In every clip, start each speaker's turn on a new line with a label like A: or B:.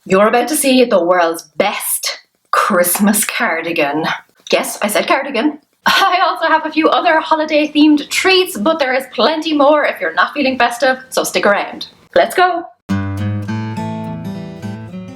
A: You're about to see the world's best Christmas cardigan. Yes, I said cardigan. I also have a few other holiday themed treats, but there is plenty more if you're not feeling festive, so stick around. Let's go!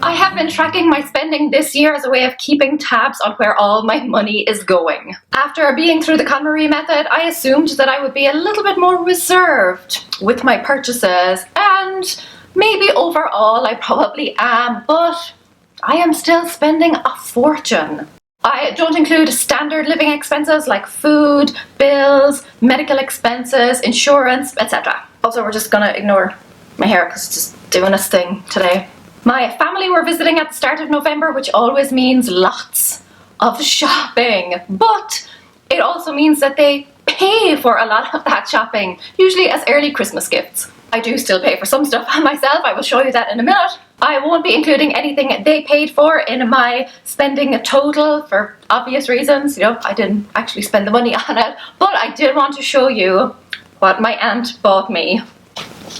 A: I have been tracking my spending this year as a way of keeping tabs on where all my money is going. After being through the KonMari method, I assumed that I would be a little bit more reserved with my purchases, and maybe overall I probably am, but I am still spending a fortune. I don't include standard living expenses like food, bills, medical expenses, insurance, etc. Also, we're just gonna ignore my hair because it's just doing its thing today. My family were visiting at the start of November, which always means lots of shopping, but it also means that they pay for a lot of that shopping, usually as early Christmas gifts. I do still pay for some stuff myself, I will show you that in a minute. I won't be including anything they paid for in my spending total for obvious reasons. You know, I didn't actually spend the money on it, but I did want to show you what my aunt bought me.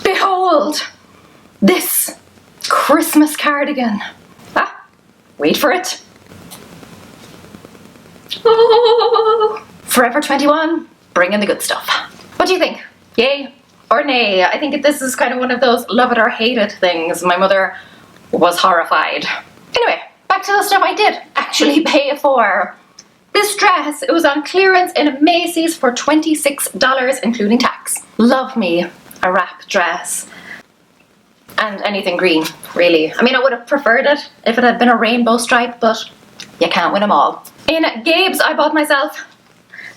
A: Behold, this Christmas cardigan. Ah, wait for it. Oh, Forever 21, bring in the good stuff. What do you think? Yay or nay? I think this is kind of one of those love it or hate it things. My mother was horrified. Anyway, back to the stuff I did actually pay for. This dress, it was on clearance in Macy's for $26 including tax. Love me a wrap dress. And anything green, really. I mean, I would have preferred it if it had been a rainbow stripe, but you can't win them all. In Gabe's, I bought myself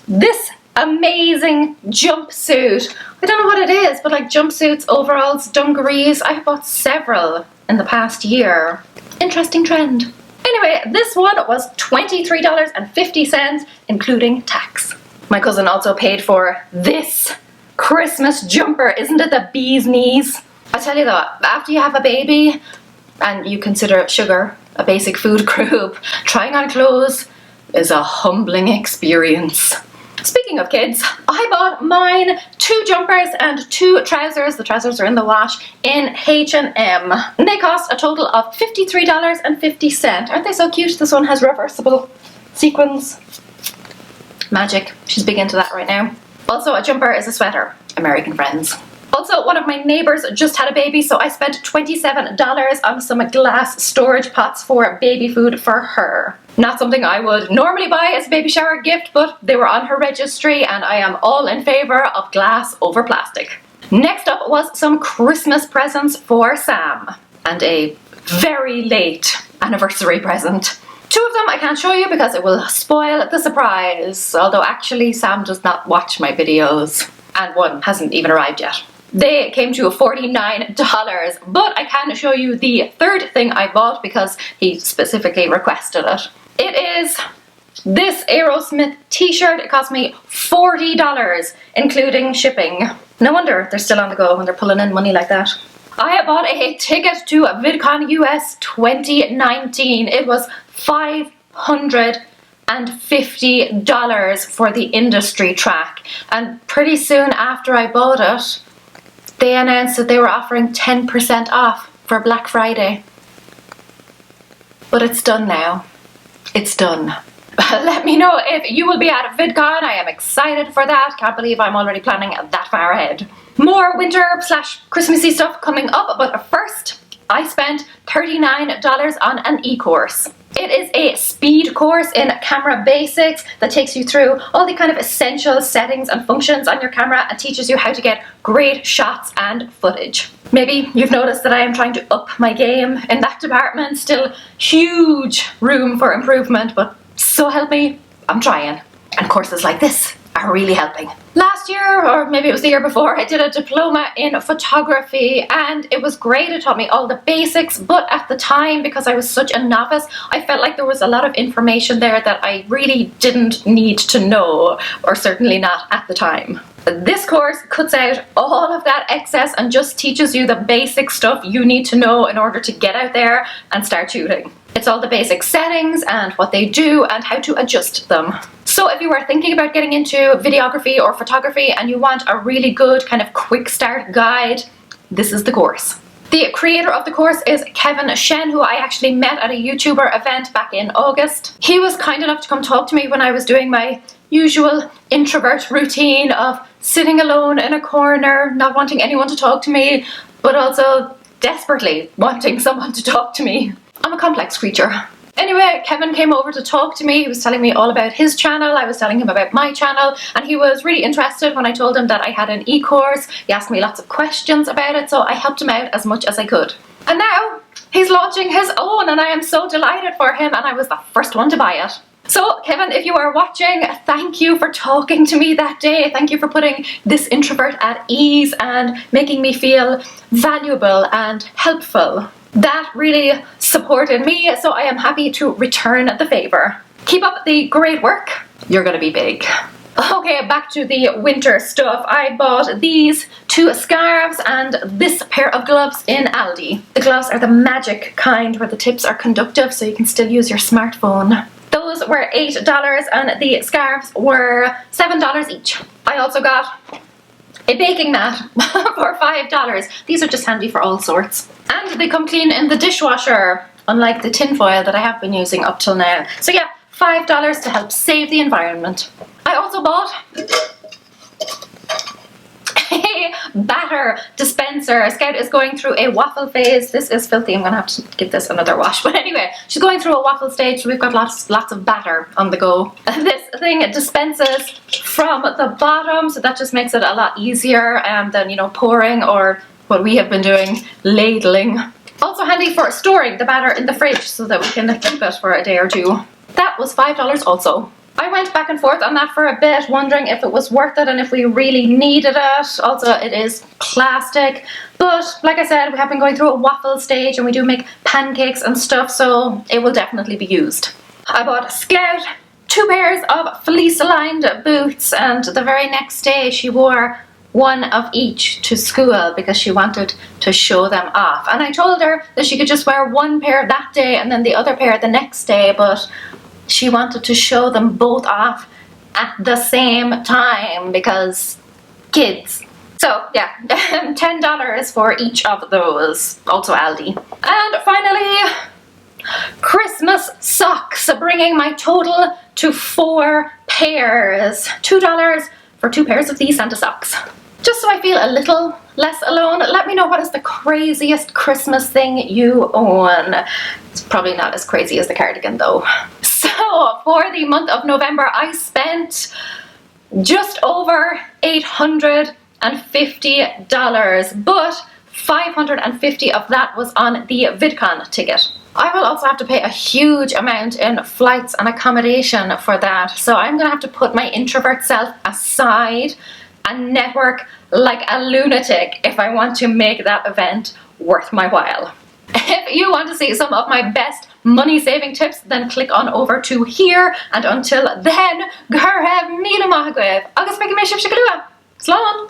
A: this amazing jumpsuit. I don't know what it is, but like jumpsuits, overalls, dungarees. I have bought several in the past year. Interesting trend. Anyway, this one was $23.50, including tax. My cousin also paid for this Christmas jumper. Isn't it the bee's knees? I tell you though, after you have a baby and you consider sugar a basic food group, trying on clothes is a humbling experience. Speaking of kids, I bought mine 2 jumpers and 2 trousers. The trousers are in the wash in H&M. And they cost a total of $53.50. Aren't they so cute? This one has reversible sequins. Magic. She's big into that right now. Also, a jumper is a sweater. American friends. Also, one of my neighbours just had a baby, so I spent $27 on some glass storage pots for baby food for her. Not something I would normally buy as a baby shower gift, but they were on her registry and I am all in favour of glass over plastic. Next up was some Christmas presents for Sam and a very late anniversary present. 2 of them I can't show you because it will spoil the surprise, although actually Sam does not watch my videos and one hasn't even arrived yet. They came to $49, but I can show you the 3rd thing I bought because he specifically requested it. It is this Aerosmith t-shirt. It cost me $40, including shipping. No wonder they're still on the go when they're pulling in money like that. I bought a ticket to VidCon US 2019. It was $550 for the industry track, and pretty soon after I bought it, they announced that they were offering 10% off for Black Friday. But it's done now. It's done. Let me know if you will be at VidCon. I am excited for that. Can't believe I'm already planning that far ahead. More winter / Christmassy stuff coming up, but first, I spent $39 on an ECourse. It is a speed course in camera basics that takes you through all the kind of essential settings and functions on your camera and teaches you how to get great shots and footage. Maybe you've noticed that I am trying to up my game in that department. Still huge room for improvement, but so help me, I'm trying. And courses like this are really helping. Last year, or maybe it was the year before, I did a diploma in photography and it was great. It taught me all the basics, but at the time, because I was such a novice, I felt like there was a lot of information there that I really didn't need to know, or certainly not at the time. This course cuts out all of that excess and just teaches you the basic stuff you need to know in order to get out there and start shooting. It's all the basic settings and what they do and how to adjust them. So if you are thinking about getting into videography or photography and you want a really good kind of quick start guide, this is the course. The creator of the course is Kevin Shen, who I actually met at a YouTuber event back in August. He was kind enough to come talk to me when I was doing my usual introvert routine of sitting alone in a corner, not wanting anyone to talk to me, but also desperately wanting someone to talk to me. I'm a complex creature. Anyway, Kevin came over to talk to me. He was telling me all about his channel. I was telling him about my channel, and he was really interested when I told him that I had an e-course. He asked me lots of questions about it, so I helped him out as much as I could. And now he's launching his own, and I am so delighted for him, and I was the first one to buy it. So Kevin, if you are watching, thank you for talking to me that day. Thank you for putting this introvert at ease and making me feel valuable and helpful. That really supported me, so I am happy to return the favor. Keep up the great work. You're gonna be big. Okay, back to the winter stuff. I bought these 2 scarves and this pair of gloves in Aldi. The gloves are the magic kind where the tips are conductive so you can still use your smartphone. Those were $8 and the scarves were $7 each. I also got a baking mat for $5. These are just handy for all sorts. And they come clean in the dishwasher, unlike the tin foil that I have been using up till now. So yeah, $5 to help save the environment. I also bought a batter dispenser. Scout is going through a waffle phase. This is filthy. I'm gonna have to give this another wash. But anyway, she's going through a waffle stage, so we've got lots of batter on the go. This thing dispenses from the bottom, so that just makes it a lot easier than, you know, pouring or what we have been doing, ladling. Also handy for storing the batter in the fridge so that we can keep it for a day or two. That was $5 also. I went back and forth on that for a bit, wondering if it was worth it and if we really needed it. Also, it is plastic, but like I said, we have been going through a waffle stage and we do make pancakes and stuff, so it will definitely be used. I bought Scout 2 pairs of fleece-lined boots, and the very next day she wore 1 of each to school because she wanted to show them off. And I told her that she could just wear 1 pair that day and then the other pair the next day, but she wanted to show them both off at the same time because kids. So yeah, $10 for each of those, also Aldi. And finally, Christmas socks, bringing my total to 4 pairs. $2 for 2 pairs of these Santa socks. Just so I feel a little less alone, let me know what is the craziest Christmas thing you own. It's probably not as crazy as the cardigan though. So for the month of November, I spent just over $850, but $550 of that was on the VidCon ticket. I will also have to pay a huge amount in flights and accommodation for that, so I'm gonna have to put my introvert self aside and network like a lunatic if I want to make that event worth my while. If you want to see some of my best money saving tips, then click on over to here, and until then, gur heb míle maith agaibh, agus beidh mé sibh se go luath. Slán!